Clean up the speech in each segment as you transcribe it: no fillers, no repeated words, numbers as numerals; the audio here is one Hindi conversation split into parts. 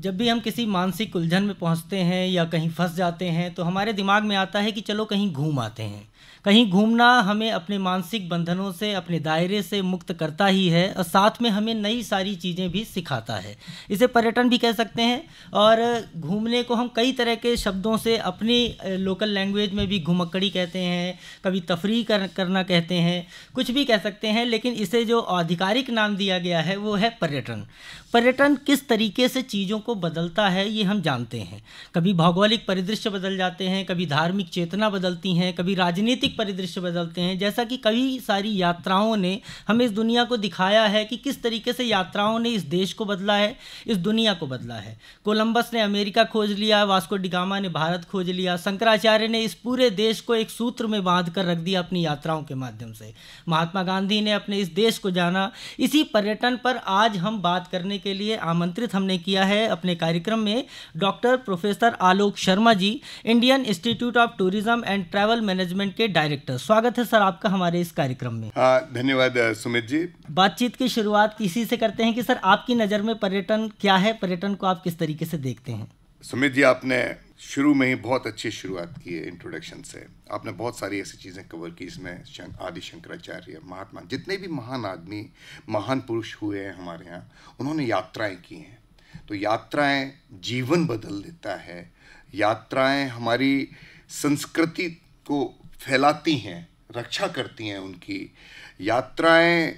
जब भी हम किसी मानसिक उलझन में पहुंचते हैं या कहीं फंस जाते हैं तो हमारे दिमाग में आता है कि चलो कहीं घूम आते हैं। कहीं घूमना हमें अपने मानसिक बंधनों से, अपने दायरे से मुक्त करता ही है और साथ में हमें नई सारी चीज़ें भी सिखाता है। इसे पर्यटन भी कह सकते हैं। और घूमने को हम कई तरह के शब्दों से अपनी लोकल लैंग्वेज में भी घुमक्कड़ी कहते हैं, कभी तफरीह करना कहते हैं, कुछ भी कह सकते हैं, लेकिन इसे जो आधिकारिक नाम दिया गया है वो है पर्यटन। पर्यटन किस तरीके से चीज़ों को बदलता है ये हम जानते हैं। कभी भौगोलिक परिदृश्य बदल जाते हैं, कभी धार्मिक चेतना बदलती हैं, कभी राजनीतिक परिदृश्य बदलते हैं। जैसा कि कई सारी यात्राओं ने हमें इस दुनिया को दिखाया है कि किस तरीके से यात्राओं ने इस देश को बदला है, इस दुनिया को बदला है। कोलंबस ने अमेरिका खोज लिया, वास्को डी गामा ने भारत खोज लिया, शंकराचार्य ने इस पूरे देश को एक सूत्र में बांध कर रख दिया अपनी यात्राओं के माध्यम से। महात्मा गांधी ने अपने इस देश को जाना। इसी पर्यटन पर आज हम बात करने के लिए आमंत्रित हमने किया है अपने कार्यक्रम में doctor professor Alok Sharma ji, Indian institute of tourism and travel management के डायरेक्टर। स्वागत है सर आपका हमारे इस कार्यक्रम में। धन्यवाद सुमित जी। बातचीत की शुरुआत इसी से करते हैं कि सर आपकी नज़र में पर्यटन क्या है, पर्यटन को आप किस तरीके से देखते हैं? सुमित जी, आपने शुरू में ही बहुत अच्छी शुरुआत की है इंट्रोडक्शन से। आपने बहुत सारी ऐसी चीज़ें कवर की, इसमें आदि शंकराचार्य, महात्मा, जितने भी महान आदमी, महान पुरुष हुए हैं हमारे यहाँ, उन्होंने यात्राएं की हैं। तो यात्राएं जीवन बदल देता है। यात्राएं हमारी संस्कृति को फैलाती हैं, रक्षा करती हैं उनकी। यात्राएं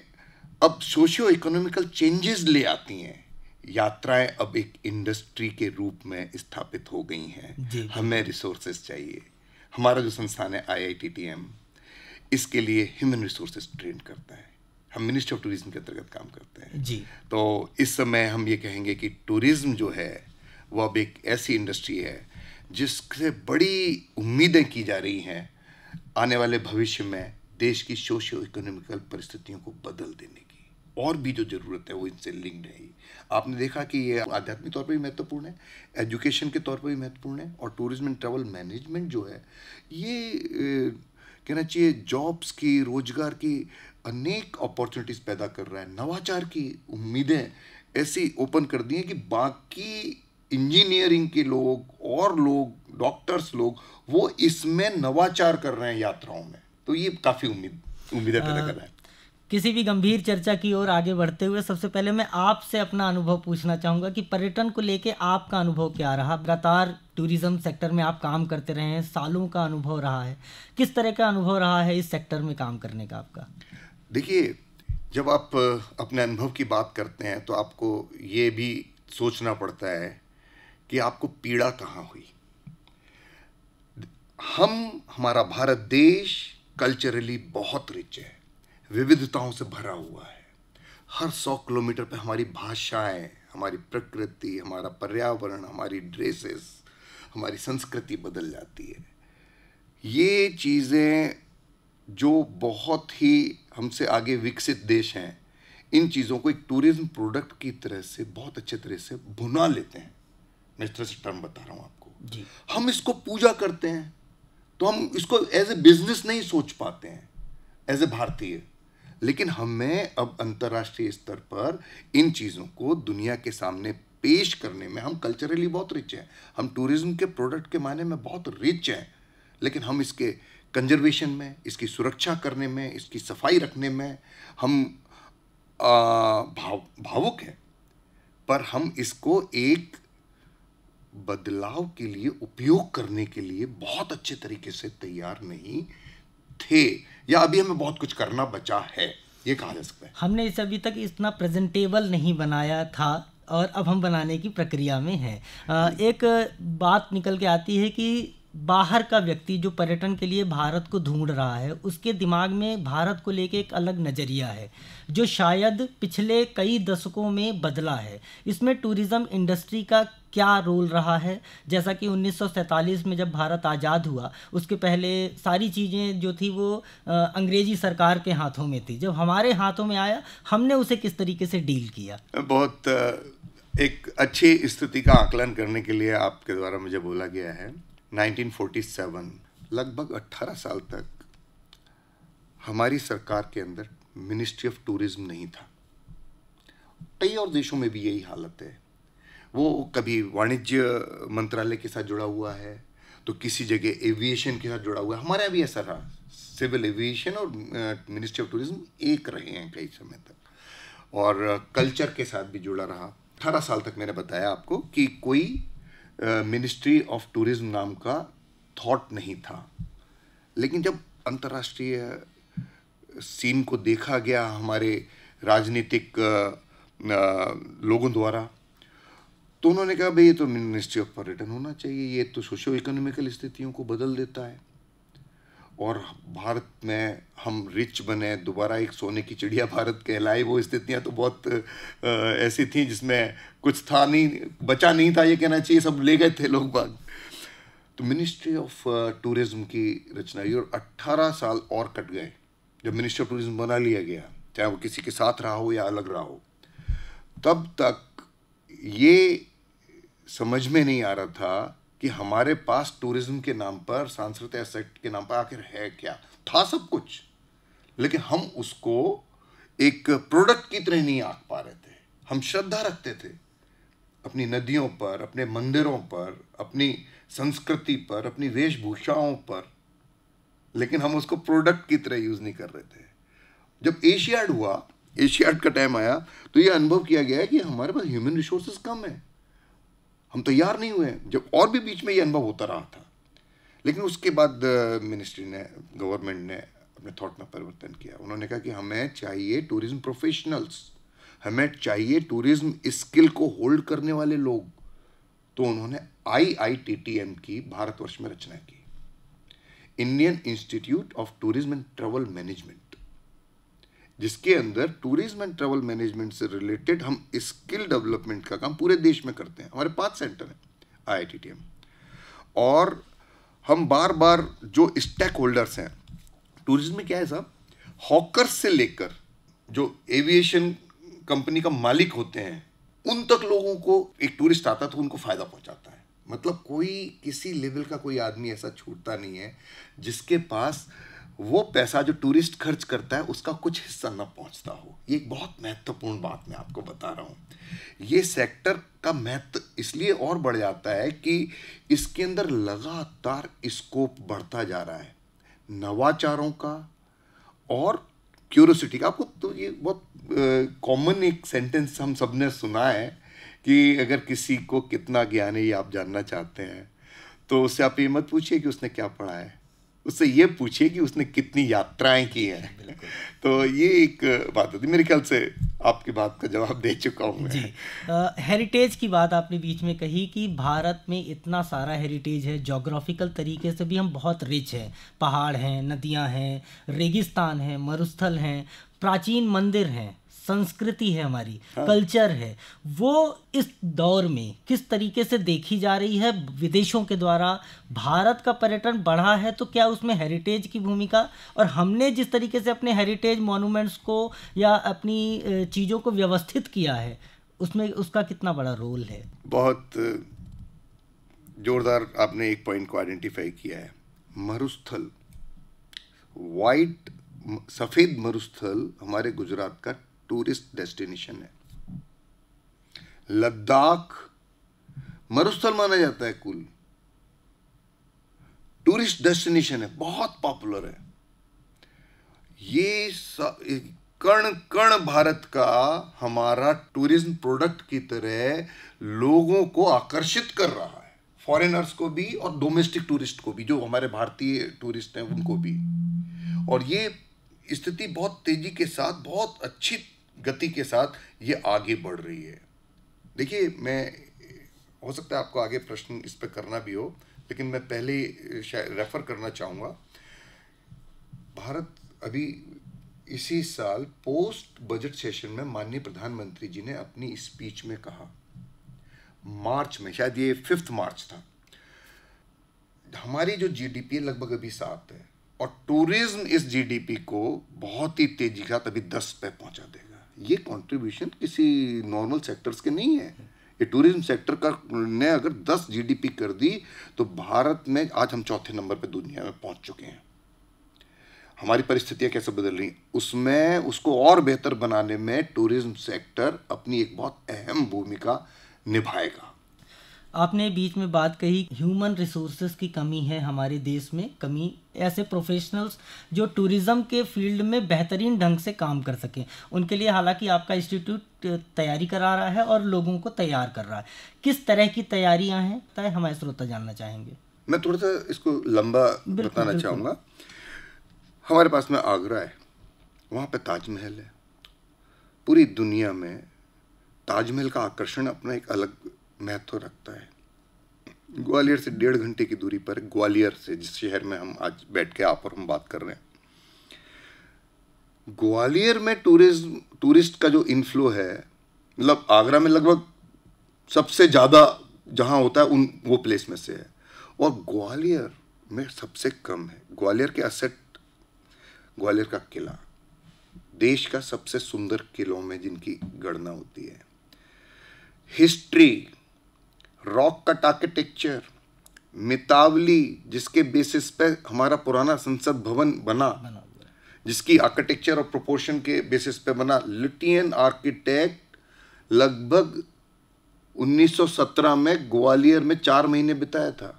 अब सोशियो इकोनॉमिकल चेंजेस ले आती हैं। यात्राएं अब एक इंडस्ट्री के रूप में स्थापित हो गई हैं। हमें रिसोर्सेज चाहिए। हमारा जो संस्थान है IITTM, इसके लिए ह्यूमन रिसोर्सेज ट्रेन करता है। हम मिनिस्ट्री ऑफ टूरिज्म के अंतर्गत काम करते हैं जी। तो इस समय हम ये कहेंगे कि टूरिज्म जो है वो अब एक ऐसी इंडस्ट्री है जिससे बड़ी उम्मीदें की जा रही हैं आने वाले भविष्य में देश की सोशियो इकोनॉमिकल परिस्थितियों को बदल देने की। और भी जो ज़रूरत है वो इनसे लिंक्ड है। आपने देखा कि ये आध्यात्मिक तौर पर भी महत्वपूर्ण है, एजुकेशन के तौर पर भी महत्वपूर्ण है, और टूरिज्म एंड ट्रैवल मैनेजमेंट जो है ये कहना चाहिए जॉब्स की, रोजगार की अनेक अपॉर्चुनिटीज़ पैदा कर रहा है। नवाचार की उम्मीदें ऐसी ओपन कर दी हैं कि बाकी इंजीनियरिंग के लोग और लोग, डॉक्टर्स लोग, वो इसमें नवाचार कर रहे हैं यात्राओं में। तो ये काफ़ी उम्मीदें पैदा कर रहा है। किसी भी गंभीर चर्चा की ओर आगे बढ़ते हुए सबसे पहले मैं आपसे अपना अनुभव पूछना चाहूँगा कि पर्यटन को लेके आपका अनुभव क्या रहा? लगातार टूरिज्म सेक्टर में आप काम करते रहे हैं, सालों का अनुभव रहा है। किस तरह का अनुभव रहा है इस सेक्टर में काम करने का आपका? देखिए, जब आप अपने अनुभव की बात करते हैं तो आपको ये भी सोचना पड़ता है कि आपको पीड़ा कहाँ हुई। हमारा भारत देश कल्चरली बहुत रिच है, विविधताओं से भरा हुआ है। हर 100 किलोमीटर पे हमारी भाषाएं, हमारी प्रकृति, हमारा पर्यावरण, हमारी ड्रेसेस, हमारी संस्कृति बदल जाती है। ये चीज़ें जो बहुत ही हमसे आगे विकसित देश हैं, इन चीज़ों को एक टूरिज्म प्रोडक्ट की तरह से बहुत अच्छे तरह से भुना लेते हैं। मैं इस तरह से टर्म बता रहा हूँ आपको जी। हम इसको पूजा करते हैं तो हम इसको एज ए बिजनेस नहीं सोच पाते हैं एज ए भारतीय। लेकिन हमें अब अंतर्राष्ट्रीय स्तर पर इन चीज़ों को दुनिया के सामने पेश करने में हम कल्चरली बहुत रिच हैं। हम टूरिज्म के प्रोडक्ट के मायने में बहुत रिच हैं, लेकिन हम इसके कंजर्वेशन में, इसकी सुरक्षा करने में, इसकी सफाई रखने में हम भावुक हैं। पर हम इसको एक बदलाव के लिए उपयोग करने के लिए बहुत अच्छे तरीके से तैयार नहीं थे, या अभी हमें बहुत कुछ करना बचा है, ये कहा जा सकता है। हमने इसे अभी तक इतना प्रेजेंटेबल नहीं बनाया था और अब हम बनाने की प्रक्रिया में हैं। एक बात निकल के आती है कि बाहर का व्यक्ति जो पर्यटन के लिए भारत को ढूंढ रहा है, उसके दिमाग में भारत को लेके एक अलग नज़रिया है जो शायद पिछले कई दशकों में बदला है। इसमें टूरिज़्म इंडस्ट्री का क्या रोल रहा है? जैसा कि 1947 में जब भारत आज़ाद हुआ, उसके पहले सारी चीज़ें जो थी वो अंग्रेजी सरकार के हाथों में थी। जब हमारे हाथों में आया, हमने उसे किस तरीके से डील किया? बहुत एक अच्छी स्थिति का आकलन करने के लिए आपके द्वारा मुझे बोला गया है। 1947 लगभग 18 साल तक हमारी सरकार के अंदर मिनिस्ट्री ऑफ टूरिज्म नहीं था। कई और देशों में भी यही हालत है। वो कभी वाणिज्य मंत्रालय के साथ जुड़ा हुआ है, तो किसी जगह एविएशन के साथ जुड़ा हुआ है। हमारे यहाँ भी ऐसा रहा, सिविल एविएशन और मिनिस्ट्री ऑफ टूरिज्म एक रहे हैं कई समय तक, और कल्चर के साथ भी जुड़ा रहा। 18 साल तक मैंने बताया आपको कि कोई मिनिस्ट्री ऑफ टूरिज्म नाम का थॉट नहीं था। लेकिन जब अंतर्राष्ट्रीय सीन को देखा गया हमारे राजनीतिक लोगों द्वारा, तो उन्होंने कहा भाई ये तो मिनिस्ट्री ऑफ पर्यटन होना चाहिए, ये तो सोशो इकोनॉमिकल स्थितियों को बदल देता है। और भारत में हम रिच बने, दोबारा एक सोने की चिड़िया भारत कहलाए, वो स्थितियां तो बहुत ऐसी थी जिसमें कुछ था नहीं, बचा नहीं था ये कहना चाहिए, सब ले गए थे लोग बाग। तो मिनिस्ट्री ऑफ टूरिज्म की रचना हुई और 18 साल और कट गए जब मिनिस्ट्री ऑफ टूरिज्म बना लिया गया, चाहे वो किसी के साथ रहा हो या अलग रहा हो। तब तक ये समझ में नहीं आ रहा था कि हमारे पास टूरिज्म के नाम पर, सांस्कृतिक एसेट के नाम पर आखिर है क्या। था सब कुछ, लेकिन हम उसको एक प्रोडक्ट की तरह नहीं आंक पा रहे थे। हम श्रद्धा रखते थे अपनी नदियों पर, अपने मंदिरों पर, अपनी संस्कृति पर, अपनी वेशभूषाओं पर, लेकिन हम उसको प्रोडक्ट की तरह यूज नहीं कर रहे थे। जब एशियाड हुआ, एशियाड का टाइम आया, तो ये अनुभव किया गया कि हमारे पास ह्यूमन रिसोर्सेज कम है, हम तैयार नहीं हुए। जब और भी बीच में ये अनुभव होता रहा था, लेकिन उसके बाद मिनिस्ट्री ने, गवर्नमेंट ने अपने थॉट में परिवर्तन किया। उन्होंने कहा कि हमें चाहिए टूरिज्म प्रोफेशनल्स, हमें चाहिए टूरिज्म स्किल को होल्ड करने वाले लोग। तो उन्होंने IITTM की भारतवर्ष में रचना की, Indian institute of tourism and travel management, जिसके अंदर टूरिज्म एंड ट्रैवल मैनेजमेंट से रिलेटेड हम स्किल डेवलपमेंट का काम पूरे देश में करते हैं। हमारे 5 सेंटर हैं IITTM, और हम बार बार जो स्टेक होल्डर्स हैं टूरिज्म में, क्या है साहब, हॉकर्स से लेकर जो एविएशन कंपनी का मालिक होते हैं, उन तक लोगों को एक टूरिस्ट आता तो उनको फायदा पहुंचाता है। मतलब कोई किसी लेवल का कोई आदमी ऐसा छूटता नहीं है जिसके पास वो पैसा जो टूरिस्ट खर्च करता है उसका कुछ हिस्सा न पहुंचता हो। ये एक बहुत महत्वपूर्ण बात मैं आपको बता रहा हूँ। ये सेक्टर का महत्व इसलिए और बढ़ जाता है कि इसके अंदर लगातार स्कोप बढ़ता जा रहा है, नवाचारों का और क्यूरियोसिटी का। आपको तो ये बहुत कॉमन एक सेंटेंस हम सब ने सुना है कि अगर किसी को कितना ज्ञान है ये आप जानना चाहते हैं, तो उससे आप ये मत पूछिए कि उसने क्या पढ़ा है, उससे ये पूछिए कि उसने कितनी यात्राएं की हैं। तो ये एक बात होती है। मेरे ख्याल से आपकी बात का जवाब दे चुका हूँ जी। हेरिटेज की बात आपने बीच में कही कि भारत में इतना सारा हेरिटेज है, जोग्राफिकल तरीके से भी हम बहुत रिच हैं। पहाड़ हैं, नदियाँ हैं, रेगिस्तान हैं, मरुस्थल हैं, प्राचीन मंदिर हैं, संस्कृति है हमारी, कल्चर है। वो इस दौर में किस तरीके से देखी जा रही है विदेशों के द्वारा? भारत का पर्यटन बढ़ा है तो क्या उसमें हेरिटेज की भूमिका, और हमने जिस तरीके से अपने हेरिटेज मॉन्यूमेंट्स को या अपनी चीज़ों को व्यवस्थित किया है, उसमें उसका कितना बड़ा रोल है? बहुत जोरदार आपने एक पॉइंट को आइडेंटिफाई किया है। मरुस्थल, वाइट सफ़ेद मरुस्थल हमारे गुजरात का टूरिस्ट डेस्टिनेशन है। लद्दाख मरुस्थल माना जाता है, कुल टूरिस्ट डेस्टिनेशन है, बहुत पॉपुलर है। ये कण कण भारत का हमारा टूरिज्म प्रोडक्ट की तरह लोगों को आकर्षित कर रहा है, फॉरेनर्स को भी और डोमेस्टिक टूरिस्ट को भी, जो हमारे भारतीय टूरिस्ट हैं उनको भी। और ये स्थिति बहुत तेजी के साथ, बहुत अच्छी गति के साथ ये आगे बढ़ रही है। देखिए, मैं, हो सकता है आपको आगे प्रश्न इस पर करना भी हो, लेकिन मैं पहले रेफर करना चाहूँगा। भारत अभी इसी साल पोस्ट बजट सेशन में माननीय प्रधानमंत्री जी ने अपनी स्पीच में कहा, मार्च में, शायद ये 5 मार्च था, हमारी जो जीडीपी लगभग अभी 7 है और टूरिज्म इस जीडीपी को बहुत ही तेजी के साथ अभी 10 पे पहुंचा देगा। ये कंट्रीब्यूशन किसी नॉर्मल सेक्टर्स के नहीं है। ये टूरिज्म सेक्टर का ने अगर 10 जीडीपी कर दी तो भारत में आज हम 4थे नंबर पे दुनिया में पहुंच चुके हैं। हमारी परिस्थितियां कैसे बदल रही, उसमें उसको और बेहतर बनाने में टूरिज्म सेक्टर अपनी एक बहुत अहम भूमिका निभाएगा। आपने बीच में बात कही ह्यूमन रिसोर्सेज की कमी है हमारे देश में, कमी ऐसे प्रोफेशनल्स जो टूरिज़्म के फील्ड में बेहतरीन ढंग से काम कर सकें, उनके लिए हालांकि आपका इंस्टीट्यूट तैयारी करा रहा है और लोगों को तैयार कर रहा है। किस तरह की तैयारियां हैं तय हमारे श्रोता जानना चाहेंगे। मैं थोड़ा सा इसको लंबा बताना चाहूँगा। हमारे पास में आगरा है, वहाँ पे ताजमहल है। पूरी दुनिया में ताजमहल का आकर्षण अपना एक अलग महत्व रखता है। ग्वालियर से 1.5 घंटे की दूरी पर, ग्वालियर से, जिस शहर में हम आज बैठ के आप और हम बात कर रहे हैं, ग्वालियर में टूरिस्ट का जो इन्फ्लो है, मतलब आगरा में लगभग सबसे ज़्यादा जहाँ होता है उन वो प्लेस में से है, और ग्वालियर में सबसे कम है। ग्वालियर के असेट, ग्वालियर का किला देश का सबसे सुंदर किलों में जिनकी गणना होती है। History, rock cut architecture, Mitawali जिसके बेसिस पे हमारा पुराना संसद भवन बना, जिसकी आर्किटेक्चर और प्रोपोर्शन के बेसिस पे बना। लिटियन आर्किटेक्ट लगभग 1917 में ग्वालियर में 4 महीने बिताया था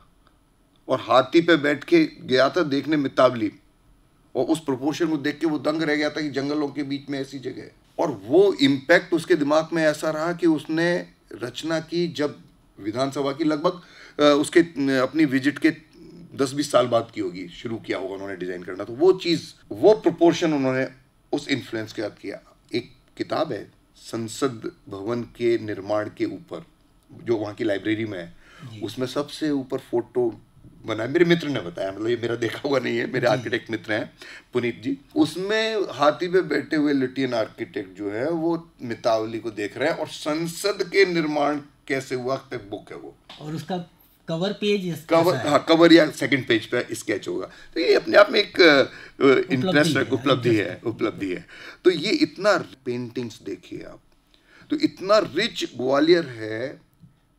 और हाथी पे बैठ के गया था देखने मितावली, और उस प्रोपोर्शन को देख के वो दंग रह गया था कि जंगलों के बीच में ऐसी जगह है। और वो इम्पैक्ट उसके दिमाग में ऐसा रहा कि उसने रचना की जब विधानसभा की, लगभग उसके अपनी विजिट के 10-20 साल बाद की होगी, शुरू किया होगा उन्होंने डिजाइन करना। तो वो चीज़, वो प्रोपोर्शन उन्होंने उस इन्फ्लुएंस के साथ किया। एक किताब है संसद भवन के निर्माण के ऊपर, जो वहाँ की लाइब्रेरी में है, उसमें सबसे ऊपर फोटो बना है, मेरे मित्र ने बताया, मतलब ये मेरा देखा हुआ नहीं है, मेरे आर्किटेक्ट मित्र हैं पुनीत जी। उसमें हाथी पे बैठे हुए लिटियन आर्किटेक्ट जो है वो मितावली को देख रहे हैं और संसद के निर्माण कैसे हुआ पे बुक है वो, और उसका कवर पेज, कवर या सेकंड पेज पे स्केच होगा। तो ये अपने आप में एक इंटरेस्ट उपलब्धि है। तो ये इतना, पेंटिंग्स देखिए आप, तो इतना रिच ग्वालियर है।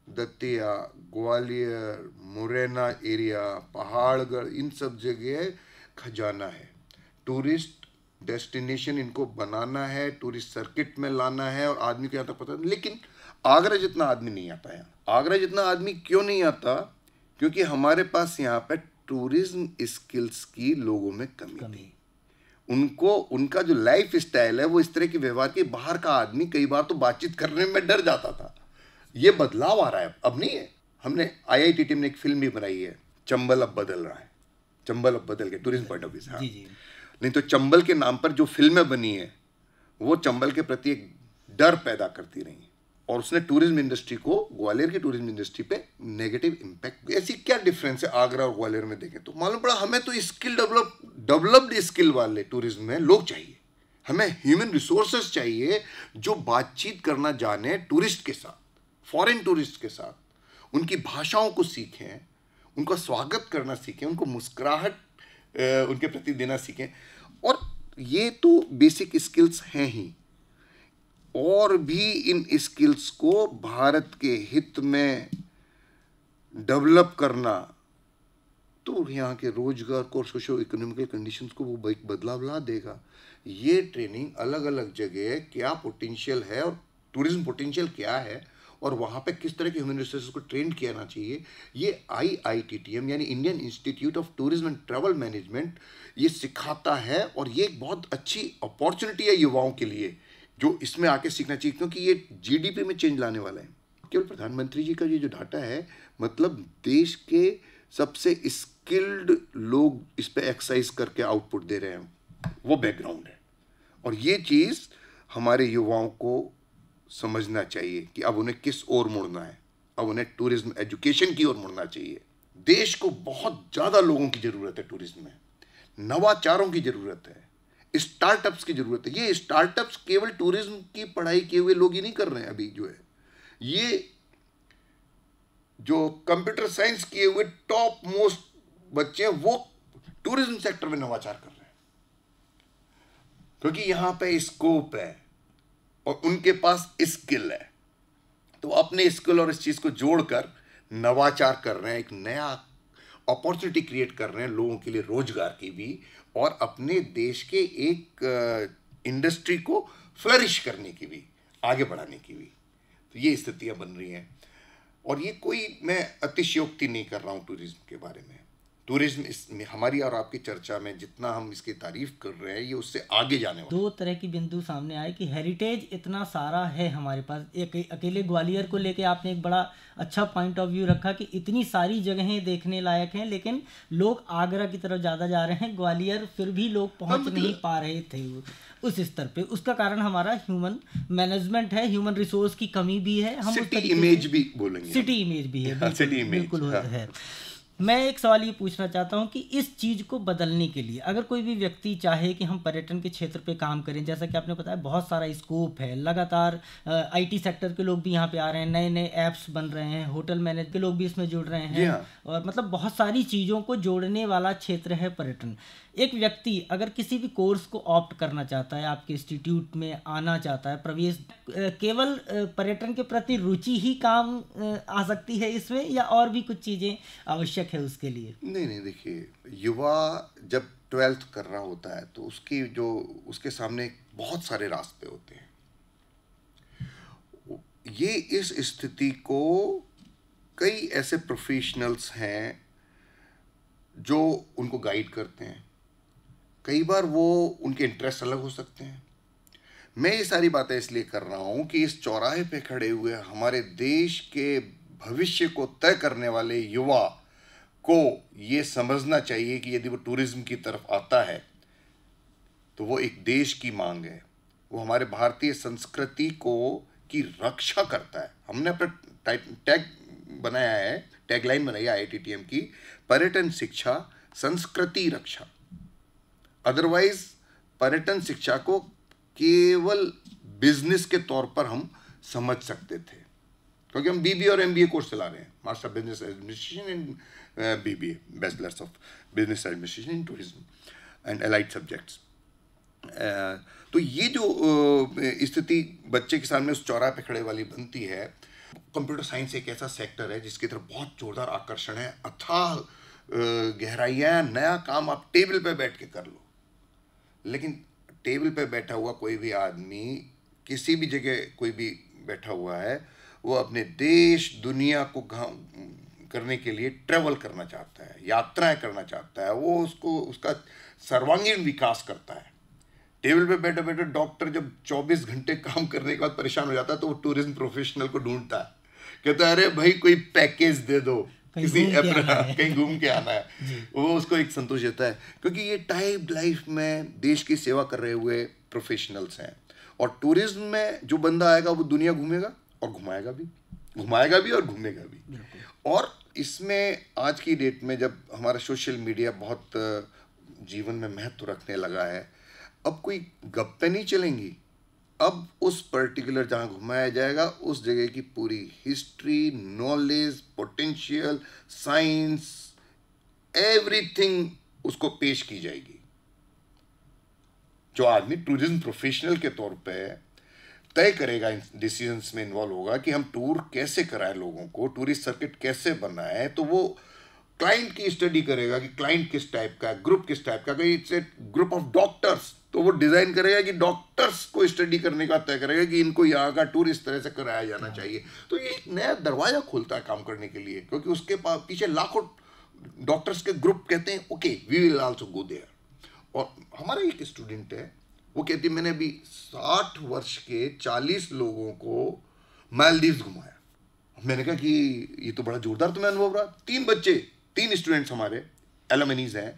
दतिया, ग्वालियर, मुरैना एरिया, पहाड़गढ़, इन सब जगह खजाना है। टूरिस्ट डेस्टिनेशन इनको बनाना है, टूरिस्ट सर्किट में लाना है, और आदमी को यहाँ तक पता नहीं। लेकिन आगरा जितना आदमी नहीं आता है। आगरा जितना आदमी क्यों नहीं आता? क्योंकि हमारे पास यहाँ पे टूरिज्म स्किल्स की लोगों में कमी थी। उनको, उनका जो लाइफ स्टाइल है वो इस तरह के व्यवहार के, बाहर का आदमी कई बार तो बातचीत करने में डर जाता था। ये बदलाव आ रहा है, अब नहीं है। हमने IIT टीम ने एक फिल्म भी बनाई है, चंबल अब बदल रहा है। चंबल अब बदल के, टूरिज्म पॉइंट ऑफ व्यू से। हाँ, नहीं तो चंबल के नाम पर जो फिल्में बनी है वो चंबल के प्रति एक डर पैदा करती रही, और उसने टूरिज्म इंडस्ट्री को, ग्वालियर की टूरिज्म इंडस्ट्री पे नेगेटिव इम्पैक्ट। ऐसी क्या डिफरेंस है आगरा और ग्वालियर में देखें तो मालूम पड़ा हमें तो स्किल डेवलप्ड स्किल वाले टूरिज्म में लोग चाहिए। हमें ह्यूमन रिसोर्सेज चाहिए जो बातचीत करना जाने टूरिस्ट के साथ, फॉरेन टूरिस्ट के साथ, उनकी भाषाओं को सीखें, उनका स्वागत करना सीखें, उनको मुस्कुराहट उनके प्रति देना सीखें। और ये तो बेसिक स्किल्स हैं ही, और भी इन स्किल्स को भारत के हित में डेवलप करना, तो यहाँ के रोजगार को और सोशो इकोनॉमिकल कंडीशंस को वो बदलाव ला देगा। ये ट्रेनिंग अलग अलग जगह क्या पोटेंशियल है और टूरिज्म पोटेंशियल क्या है, और वहाँ पे किस तरह के ह्यूमन रिसोर्सेज को ट्रेन किया जाना चाहिए, ये IITTM यानी Indian institute of tourism and travel management ये सिखाता है। और ये एक बहुत अच्छी अपॉर्चुनिटी है युवाओं के लिए जो इसमें आके सीखना चाहिए, क्योंकि ये GDP में चेंज लाने वाला है। केवल प्रधानमंत्री जी का ये जो डाटा है, मतलब देश के सबसे स्किल्ड लोग इस पे एक्सरसाइज करके आउटपुट दे रहे हैं, वो बैकग्राउंड है। और ये चीज़ हमारे युवाओं को समझना चाहिए कि अब उन्हें किस ओर मुड़ना है, अब उन्हें टूरिज्म एजुकेशन की ओर मुड़ना चाहिए। देश को बहुत ज़्यादा लोगों की ज़रूरत है टूरिज्म में, नवाचारों की ज़रूरत है, स्टार्टअप्स की ज़रूरत है। ये स्टार्टअप्स केवल टूरिज्म की पढ़ाई किए हुए लोग ही नहीं कर रहे हैं। अभी जो है ये जो कंप्यूटर साइंस किए हुए टॉप मोस्ट बच्चे हैं वो टूरिज्म सेक्टर में नवाचार कर रहे हैं, क्योंकि यहां पे स्कोप है और उनके पास स्किल है। तो अपने स्किल और इस चीज को जोड़कर नवाचार कर रहे हैं, एक नया अपॉर्चुनिटी क्रिएट कर रहे हैं लोगों के लिए, रोजगार की भी, और अपने देश के एक इंडस्ट्री को फ्लरिश करने की भी, आगे बढ़ाने की भी। तो ये स्थितियां बन रही हैं। और ये कोई मैं अतिशयोक्ति नहीं कर रहा हूँ टूरिज्म के बारे में। टूरिज्म इसमें हमारी और आपकी चर्चा में जितना हम इसकी तारीफ कर रहे हैं, ये उससे आगे जाने वाला। दो तरह की बिंदु सामने आए कि हेरिटेज इतना सारा है हमारे पास। एक अकेले ग्वालियर को लेके आपने एक बड़ा अच्छा पॉइंट ऑफ व्यू रखा कि इतनी सारी जगहें देखने लायक हैं, लेकिन लोग आगरा की तरफ ज़्यादा जा रहे हैं, ग्वालियर फिर भी लोग पहुंच नहीं पा रहे थे उस स्तर पे। उसका कारण हमारा ह्यूमन मैनेजमेंट है, ह्यूमन रिसोर्स की कमी भी है। हम सिटी इमेज भी बोलेंगे, सिटी इमेज भी है, सिटी इमेज बिल्कुल है। मैं एक सवाल ये पूछना चाहता हूँ कि इस चीज़ को बदलने के लिए अगर कोई भी व्यक्ति चाहे कि हम पर्यटन के क्षेत्र पे काम करें, जैसा कि आपने बताया बहुत सारा स्कोप है, लगातार आईटी सेक्टर के लोग भी यहाँ पे आ रहे हैं, नए नए ऐप्स बन रहे हैं, होटल मैनेज के लोग भी इसमें जुड़ रहे हैं, और मतलब बहुत सारी चीज़ों को जोड़ने वाला क्षेत्र है पर्यटन। एक व्यक्ति अगर किसी भी कोर्स को ऑप्ट करना चाहता है, आपके इंस्टीट्यूट में आना चाहता है, प्रवेश, केवल पर्यटन के प्रति रुचि ही काम आ सकती है इसमें, या और भी कुछ चीज़ें आवश्यक है उसके लिए? नहीं, देखिए, युवा जब 12th कर रहा होता है तो उसके सामने बहुत सारे रास्ते होते हैं। ये इस स्थिति को कई ऐसे प्रोफेशनल्स हैं जो उनको गाइड करते हैं। कई बार वो उनके इंटरेस्ट अलग हो सकते हैं। मैं ये सारी बातें इसलिए कर रहा हूँ कि इस चौराहे पे खड़े हुए हमारे देश के भविष्य को तय करने वाले युवा को ये समझना चाहिए कि यदि वो टूरिज्म की तरफ आता है तो वो एक देश की मांग है, वो हमारे भारतीय संस्कृति की रक्षा करता है। हमने अपना टैगलाइन बनाई है IITTM की, पर्यटन शिक्षा संस्कृति रक्षा। अदरवाइज पर्यटन शिक्षा को केवल बिजनेस के तौर पर हम समझ सकते थे, क्योंकि हम BBA और MBA कोर्स चला रहे हैं, master business administration and BBA, bachelors of business administration in tourism and allied subjects. तो ये जो स्थिति बच्चे के सामने उस चौराहे पे खड़े वाली बनती है। कंप्यूटर साइंस एक ऐसा सेक्टर है जिसकी तरफ बहुत जोरदार आकर्षण है, अथाह गहराइयाँ, नया काम आप टेबल पे बैठ के कर लो। लेकिन टेबल पे बैठा हुआ कोई भी आदमी, किसी भी जगह कोई भी बैठा हुआ है, वो अपने देश दुनिया को करने के लिए ट्रैवल करना चाहता है, यात्राएं करना चाहता है, वो उसका सर्वांगीण विकास करता है। टेबल पे बैठे बैठे डॉक्टर जब 24 घंटे काम करने के बाद परेशान हो जाता है तो वो टूरिज्म प्रोफेशनल को ढूंढता है, कहता है अरे भाई कोई पैकेज दे दो, कहीं घूम के आना है। वो उसको एक संतोष देता है, क्योंकि ये टाइप लाइफ में देश की सेवा कर रहे हुए प्रोफेशनल्स हैं। और टूरिज्म में जो बंदा आएगा वो दुनिया घूमेगा और घुमाएगा भी और घूमेगा भी। और इसमें आज की डेट में जब हमारा सोशल मीडिया बहुत जीवन में महत्व रखने लगा है, अब कोई गप्पे नहीं चलेंगी। अब उस पर्टिकुलर जहाँ घुमाया जाएगा उस जगह की पूरी history, knowledge, potential, science, everything उसको पेश की जाएगी। जो आदमी टूरिज्म प्रोफेशनल के तौर पे तय करेगा, इन डिसीजंस में इन्वॉल्व होगा कि हम टूर कैसे कराएं लोगों को, टूरिस्ट सर्किट कैसे बनाएं, तो वो क्लाइंट की स्टडी करेगा कि क्लाइंट किस टाइप का है, ग्रुप किस टाइप का। अगर it's a group of doctors तो वो डिजाइन करेगा कि डॉक्टर्स को स्टडी करने का तय करेगा कि इनको यहाँ का टूर इस तरह से कराया जाना चाहिए। तो ये एक नया दरवाजा खोलता है काम करने के लिए, क्योंकि उसके पीछे लाखों डॉक्टर्स के ग्रुप कहते हैं okay we will also go there. और हमारा एक स्टूडेंट है, वो कहती है मैंने अभी 60 वर्ष के 40 लोगों को मालदीव्स घुमाया। मैंने कहा कि ये तो बड़ा जोरदार तुम्हें अनुभव रहा। 3 बच्चे, 3 स्टूडेंट्स हमारे एलुमनीज हैं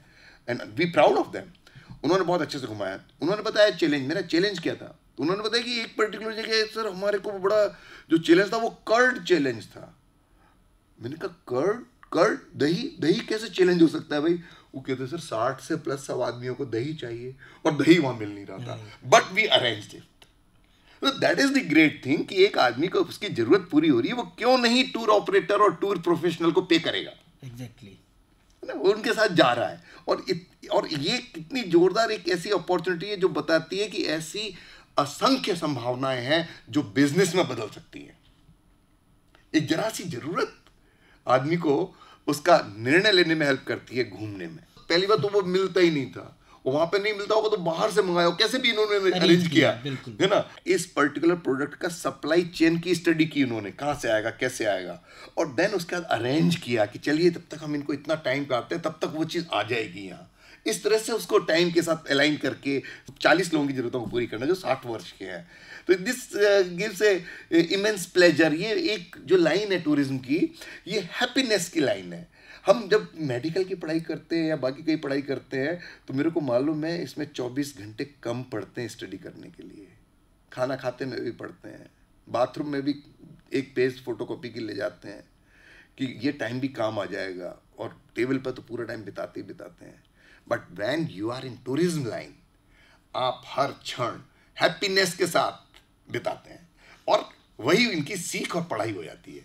and we proud of them. उन्होंने बहुत अच्छे से घुमाया। उन्होंने बताया चैलेंज, मेरा चैलेंज क्या था, तो उन्होंने बताया कि एक पर्टिकुलर जगह सर हमारे को बड़ा जो चैलेंज था वो कर्ड चैलेंज था। मैंने कहा कर्ड दही कैसे चैलेंज हो सकता है भाई? वो कहते सर 60 से प्लस सब आदमियों को दही चाहिए और दही वहां मिल नहीं रहा था, but we arranged it. That is the great thing कि एक आदमी को उसकी जरूरत पूरी हो रही है, वो क्यों नहीं टूर ऑपरेटर और टूर प्रोफेशनल को पे करेगा? एग्जैक्टली वो उनके साथ जा रहा है। और ये कितनी जोरदार एक ऐसी अपॉर्चुनिटी है जो बताती है कि ऐसी असंख्य संभावनाएं हैं जो बिजनेस में बदल सकती हैं। एक जरा सी जरूरत आदमी को उसका निर्णय लेने में हेल्प करती है, घूमने में। पहली बार तो वो मिलता ही नहीं था, और वहां पे नहीं मिलता होगा तो बाहर से मंगाया, कैसे भी इन्होंने अरेंज किया, है ना। इस पर्टिकुलर प्रोडक्ट का सप्लाई चेन की स्टडी की उन्होंने, कहाँ से आएगा, कैसे आएगा, और देन उसके बाद अरेंज किया कि चलिए तब तक हम इनको इतना टाइम पे आते हैं, तब तक वो चीज़ आ जाएगी यहाँ। इस तरह से उसको टाइम के साथ अलाइन करके 40 लोगों की जरूरतों को पूरी करना जो 60 वर्ष के हैं। तो this gives A immense pleasure. ये एक जो लाइन है टूरिज्म की, ये हैप्पीनेस की लाइन है। हम जब मेडिकल की पढ़ाई करते हैं या बाकी कोई पढ़ाई करते हैं तो मेरे को मालूम है इसमें 24 घंटे कम पड़ते हैं स्टडी करने के लिए। खाना खाते में भी पढ़ते हैं, बाथरूम में भी एक पेज फोटोकॉपी के ले जाते हैं कि ये टाइम भी काम आ जाएगा, और टेबल पर तो पूरा टाइम बिताते ही बिताते हैं। But when you are in tourism line, आप हर क्षण हैप्पीनेस के साथ बिताते हैं, और वही इनकी सीख और पढ़ाई हो जाती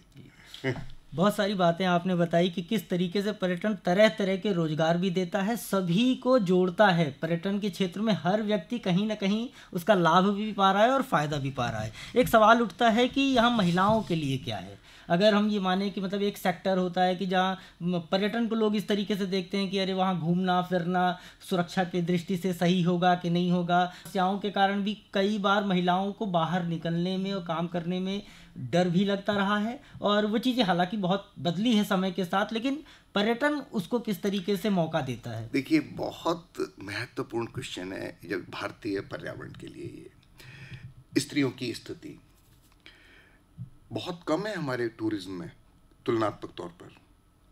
है। बहुत सारी बातें आपने बताई कि किस तरीके से पर्यटन तरह तरह के रोजगार भी देता है, सभी को जोड़ता है। पर्यटन के क्षेत्र में हर व्यक्ति कहीं ना कहीं उसका लाभ भी पा रहा है और फ़ायदा भी पा रहा है। एक सवाल उठता है कि यहाँ महिलाओं के लिए क्या है। अगर हम ये माने कि मतलब एक सेक्टर होता है कि जहाँ पर्यटन को लोग इस तरीके से देखते हैं कि अरे वहाँ घूमना फिरना सुरक्षा की दृष्टि से सही होगा कि नहीं होगा। समस्याओं के कारण भी कई बार महिलाओं को बाहर निकलने में और काम करने में डर भी लगता रहा है, और वो चीज़ें हालांकि बहुत बदली है समय के साथ, लेकिन पर्यटन उसको किस तरीके से मौका देता है। देखिए, बहुत महत्वपूर्ण क्वेश्चन है जब भारतीय पर्यावरण के लिए। ये स्त्रियों की स्थिति बहुत कम है हमारे टूरिज्म में तुलनात्मक तौर पर,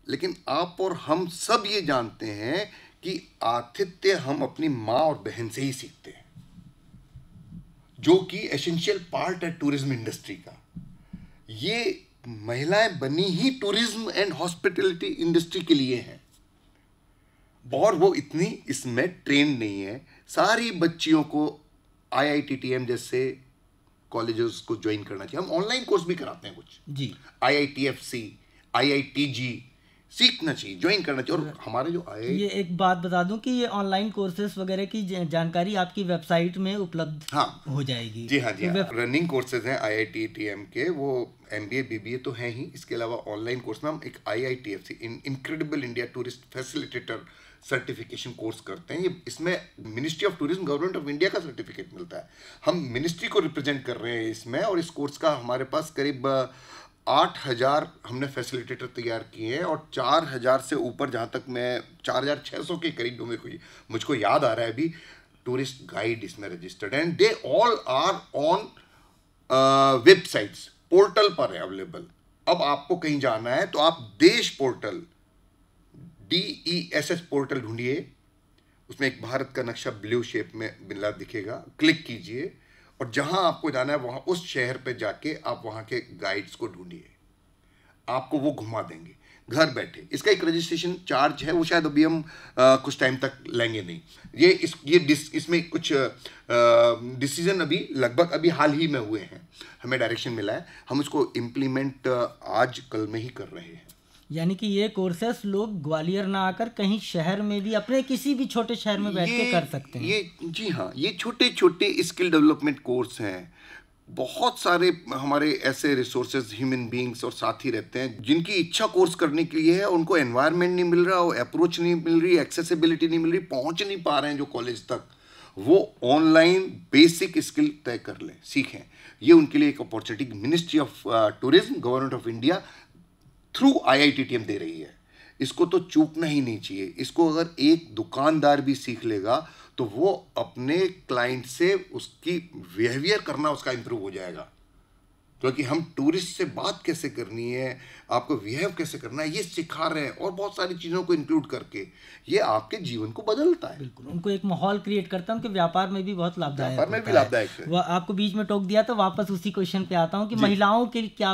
लेकिन आप और हम सब ये जानते हैं कि आतिथ्य हम अपनी माँ और बहन से ही सीखते हैं, जो कि एसेंशियल पार्ट है टूरिज्म इंडस्ट्री का। ये महिलाएं बनी ही टूरिज्म एंड हॉस्पिटैलिटी इंडस्ट्री के लिए हैं, और वो इतनी इसमें ट्रेन नहीं है। सारी बच्चियों को IITTM जैसे कॉलेजेस को ज्वाइन करना चाहिए। हम ऑनलाइन कोर्स भी कराते हैं कुछ जी, IITFC, IITG सीखना चाहिए, ज्वाइन करना चाहिए। और हमारे जो ये एक बात बता दूं कि ये ऑनलाइन कोर्सेज वगैरह की जानकारी आपकी वेबसाइट में उपलब्ध हो जाएगी। जी हाँ, जी हाँ। रनिंग कोर्सेज हैं IITTM के, वो MBA BBA तो हैं ही, इसके अलावा ऑनलाइन कोर्स में हम एक IITFC incredible India tourist facilitator certification course करते हैं। ये इसमें ministry of tourism government of India का सर्टिफिकेट मिलता है। हम मिनिस्ट्री को रिप्रेजेंट कर रहे हैं इसमें, और इस कोर्स का हमारे पास करीब 8,000 हमने फैसिलिटेटर तैयार किए हैं, और 4,000 से ऊपर, जहाँ तक मैं 4,600 के करीब मुझको याद आ रहा है अभी, टूरिस्ट गाइड इसमें registered, and they all are on websites, portal पर है अवेलेबल। अब आपको कहीं जाना है तो आप देश पोर्टल, DESS पोर्टल ढूंढिए, उसमें एक भारत का नक्शा ब्लू शेप में बिल्ला दिखेगा, क्लिक कीजिए, और जहां आपको जाना है वहां उस शहर पे जाके आप वहां के गाइड्स को ढूंढिए, आपको वो घुमा देंगे घर बैठे। इसका एक रजिस्ट्रेशन चार्ज है, वो शायद अभी हम कुछ टाइम तक लेंगे नहीं। इसमें कुछ डिसीजन अभी लगभग अभी हाल ही में हुए हैं, हमें डायरेक्शन मिला है, हम उसको इम्प्लीमेंट आज कल में ही कर रहे हैं। यानी कि ये कोर्सेस लोग ग्वालियर ना आकर कहीं शहर में भी, अपने किसी भी छोटे शहर में बैठ के कर सकते हैं। ये जी हाँ, ये छोटे छोटे स्किल डेवलपमेंट कोर्स हैं। बहुत सारे हमारे ऐसे रिसोर्सेज, ह्यूमन बीइंग्स और साथी रहते हैं जिनकी इच्छा कोर्स करने के लिए है, उनको एनवायरनमेंट नहीं मिल रहा, अप्रोच नहीं मिल रही, एक्सेसिबिलिटी नहीं मिल रही, पहुंच नहीं पा रहे हैं जो कॉलेज तक, वो ऑनलाइन बेसिक स्किल तय कर लें, सीखें। ये उनके लिए एक opportunity ministry of tourism government of India through IITTM दे रही है। इसको तो चूकना ही नहीं चाहिए। इसको अगर एक दुकानदार भी सीख लेगा तो वो अपने क्लाइंट से उसकी बिहेवियर करना उसका इंप्रूव हो जाएगा, क्योंकि हम टूरिस्ट से बात कैसे करनी है, आपको बिहेव कैसे करना है, ये सिखा रहे हैं, और बहुत सारी चीज़ों को इंक्लूड करके ये आपके जीवन को बदलता है। बिल्कुल, उनको एक माहौल क्रिएट करता है, उनके व्यापार में भी बहुत लाभदायक व्यापार में भी लाभदायक है। वो आपको बीच में टोक दिया तो वापस उसी क्वेश्चन पे आता हूँ कि महिलाओं के क्या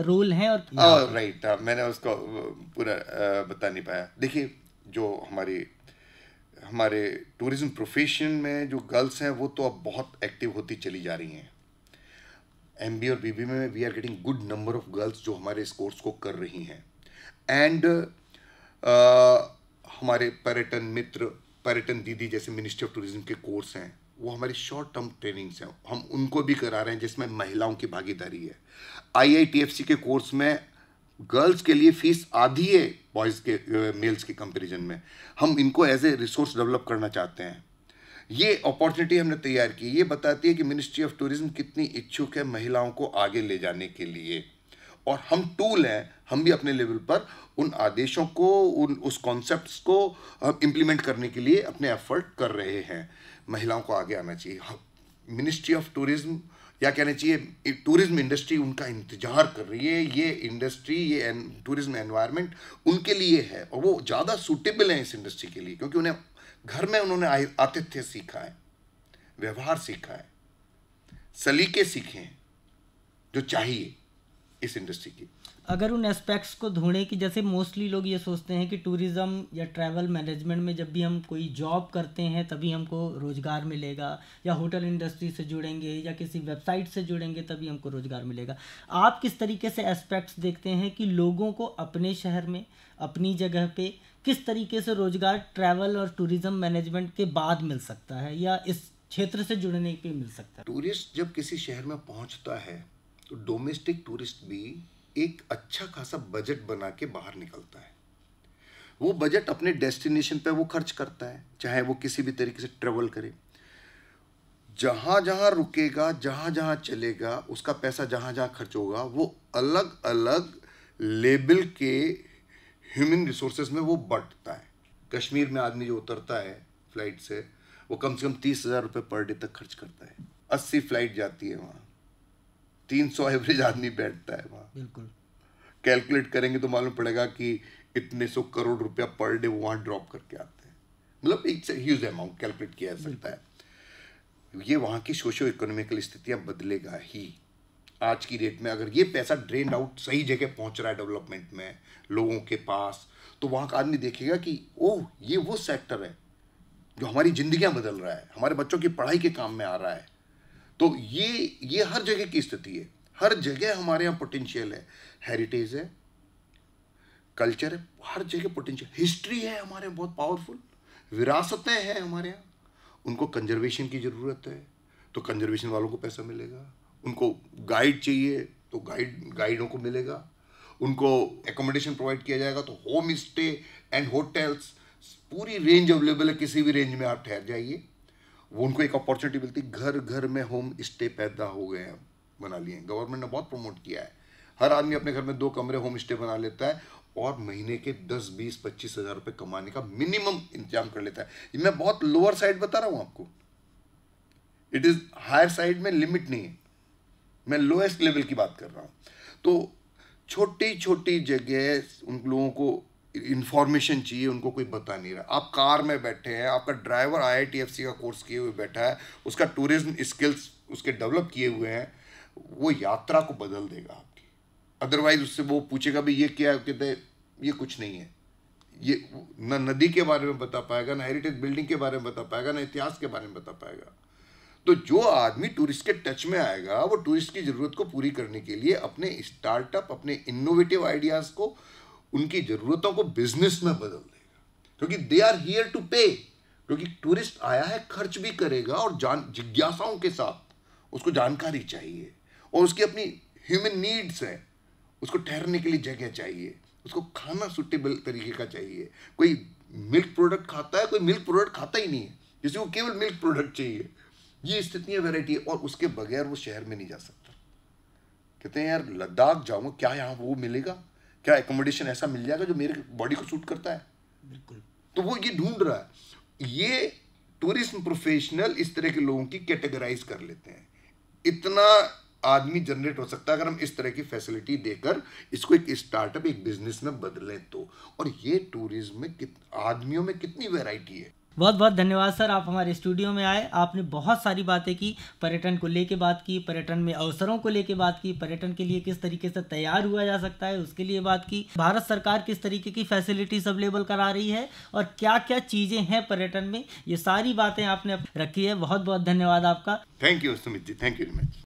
रोल है। और राइट, मैंने उसको पूरा बता नहीं पाया। देखिए, जो हमारे टूरिज्म प्रोफेशन में जो गर्ल्स हैं वो तो अब बहुत एक्टिव होती चली जा रही हैं। MBA और BBA में we are getting good number of girls जो हमारे इस कोर्स को कर रही हैं, एंड हमारे पर्यटन मित्र, पर्यटन दीदी जैसे मिनिस्ट्री ऑफ टूरिज्म के कोर्स हैं, वो हमारी शॉर्ट टर्म ट्रेनिंग्स हैं, हम उनको भी करा रहे हैं जिसमें महिलाओं की भागीदारी है। IITFC के कोर्स में गर्ल्स के लिए फीस आधी है बॉयज़ के मेल्स के कंपैरिजन में। हम इनको एज ए रिसोर्स डेवलप करना चाहते हैं, ये अपॉर्चुनिटी हमने तैयार की, ये बताती है कि मिनिस्ट्री ऑफ टूरिज्म कितनी इच्छुक है महिलाओं को आगे ले जाने के लिए, और हम टूल हैं, हम भी अपने लेवल पर उन आदेशों को, उस कॉन्सेप्ट्स को इम्प्लीमेंट करने के लिए अपने एफर्ट कर रहे हैं। महिलाओं को आगे आना चाहिए। मिनिस्ट्री ऑफ टूरिज्म, या कहना चाहिए टूरिज्म इंडस्ट्री उनका इंतजार कर रही है। ये इंडस्ट्री, ये टूरिज्म एनवायरनमेंट उनके लिए है, और वो ज़्यादा सूटेबल है इस इंडस्ट्री के लिए, क्योंकि उन्हें घर में उन्होंने आतिथ्य सीखा है, व्यवहार सीखा है, सलीके सीखे हैं जो चाहिए इस इंडस्ट्री की। अगर उन एस्पेक्ट्स को ढूंढें कि जैसे मोस्टली लोग ये सोचते हैं कि टूरिज़्म या ट्रैवल मैनेजमेंट में जब भी हम कोई जॉब करते हैं तभी हमको रोज़गार मिलेगा, या होटल इंडस्ट्री से जुड़ेंगे या किसी वेबसाइट से जुड़ेंगे तभी हमको रोज़गार मिलेगा। आप किस तरीके से एस्पेक्ट्स देखते हैं कि लोगों को अपने शहर में, अपनी जगह पे किस तरीके से रोज़गार ट्रैवल और टूरिज़्म मैनेजमेंट के बाद मिल सकता है, या इस क्षेत्र से जुड़ने पे मिल सकता है? टूरिस्ट जब किसी शहर में पहुंचता है तो डोमेस्टिक टूरिस्ट भी एक अच्छा खासा बजट बना के बाहर निकलता है। वो बजट अपने डेस्टिनेशन पे वो खर्च करता है, चाहे वो किसी भी तरीके से ट्रेवल करे, जहाँ जहाँ रुकेगा, जहाँ जहाँ चलेगा, उसका पैसा जहाँ जहाँ खर्च होगा, वो अलग अलग लेवल के ह्यूमन रिसोर्सेज में वो बंटता है। कश्मीर में आदमी जो उतरता है फ्लाइट से, वो कम से कम 30,000 रुपये पर डे तक खर्च करता है। 80 फ्लाइट जाती है वहाँ, 300 एवरेज आदमी बैठता है वहाँ। बिल्कुल कैलकुलेट करेंगे तो मालूम पड़ेगा कि इतने 100 करोड़ रुपया पर डे वो वहाँ ड्रॉप करके आते हैं। मतलब एक ह्यूज अमाउंट कैलकुलेट किया जा सकता है। ये वहाँ की सोशो इकोनॉमिकल स्थितियाँ बदलेगा ही। आज की डेट में अगर ये पैसा ड्रेन आउट सही जगह पहुँच रहा है डेवलपमेंट में लोगों के पास, तो वहाँ का आदमी देखेगा कि ओह, ये वो सेक्टर है जो हमारी जिंदगियाँ बदल रहा है, हमारे बच्चों की पढ़ाई के काम में आ रहा है। तो ये हर जगह की स्थिति है। हर जगह हमारे यहाँ पोटेंशियल है, हेरिटेज है, कल्चर है, हर जगह पोटेंशियल, हिस्ट्री है हमारे यहाँ बहुत पावरफुल, विरासतें हैं हमारे यहाँ। उनको कंजर्वेशन की ज़रूरत है तो कंजर्वेशन वालों को पैसा मिलेगा, उनको गाइड चाहिए तो गाइडों को मिलेगा, उनको एकोमोडेशन प्रोवाइड किया जाएगा तो होम स्टे एंड होटल्स, पूरी रेंज अवेलेबल है, किसी भी रेंज में आप ठहर जाइए। वो उनको एक अपॉर्चुनिटी मिलती है। घर घर में होम स्टे पैदा हो गए हैं, बना लिए हैं, गवर्नमेंट ने बहुत प्रमोट किया है। हर आदमी अपने घर में 2 कमरे होम स्टे बना लेता है और महीने के 10, 20, 25 हज़ार रुपये कमाने का मिनिमम इंतजाम कर लेता है। मैं बहुत लोअर साइड बता रहा हूँ आपको, इट इज़ हायर साइड में लिमिट नहीं है, मैं लोएस्ट लेवल की बात कर रहा हूँ। तो छोटी छोटी जगह उन लोगों को इंफॉर्मेशन चाहिए, उनको कोई बता नहीं रहा। आप कार में बैठे हैं, आपका ड्राइवर IITFC का कोर्स किए हुए बैठा है, उसका टूरिज्म स्किल्स उसके डेवलप किए हुए हैं, वो यात्रा को बदल देगा आपकी। अदरवाइज उससे वो पूछेगा भाई ये क्या है, कहते ये कुछ नहीं है। ये न नदी के बारे में बता पाएगा, ना हेरिटेज बिल्डिंग के बारे में बता पाएगा, ना इतिहास के बारे में बता पाएगा। तो जो आदमी टूरिस्ट के टच में आएगा, वो टूरिस्ट की ज़रूरत को पूरी करने के लिए अपने स्टार्टअप, अपने इनोवेटिव आइडियाज़ को, उनकी ज़रूरतों को बिजनेस में बदल देगा, क्योंकि दे आर हियर टू पे। क्योंकि टूरिस्ट आया है, खर्च भी करेगा और जिज्ञासाओं के साथ उसको जानकारी चाहिए, और उसकी अपनी ह्यूमन नीड्स है, उसको ठहरने के लिए जगह चाहिए, उसको खाना सूटेबल तरीके का चाहिए। कोई मिल्क प्रोडक्ट खाता है, कोई मिल्क प्रोडक्ट खाता ही नहीं है, किसी को केवल मिल्क प्रोडक्ट चाहिए। ये स्थितियाँ वैरायटी है, और उसके बगैर वो शहर में नहीं जा सकता। कहते हैं यार लद्दाख जाऊँगा, क्या यहाँ वो मिलेगा, क्या एकोमोडेशन ऐसा मिल जाएगा जो मेरे बॉडी को सूट करता है? बिल्कुल। तो वो ये ढूंढ रहा है। ये टूरिज्म प्रोफेशनल इस तरह के लोगों की कैटेगराइज कर लेते हैं। इतना आदमी जनरेट हो सकता है अगर हम इस तरह की फैसिलिटी देकर इसको एक स्टार्टअप, एक बिजनेस में बदलें तो। और ये टूरिज्म में आदमियों में कितनी वैरायटी है। बहुत बहुत धन्यवाद सर, आप हमारे स्टूडियो में आए। आपने बहुत सारी बातें की, पर्यटन को लेके बात की, पर्यटन में अवसरों को लेके बात की, पर्यटन के लिए किस तरीके से तैयार हुआ जा सकता है उसके लिए बात की, भारत सरकार किस तरीके की फैसिलिटीज अवेलेबल करा रही है और क्या क्या चीज़ें हैं पर्यटन में, ये सारी बातें आपने रखी है। बहुत बहुत धन्यवाद आपका। Thank you Sumit ji, thank you very much.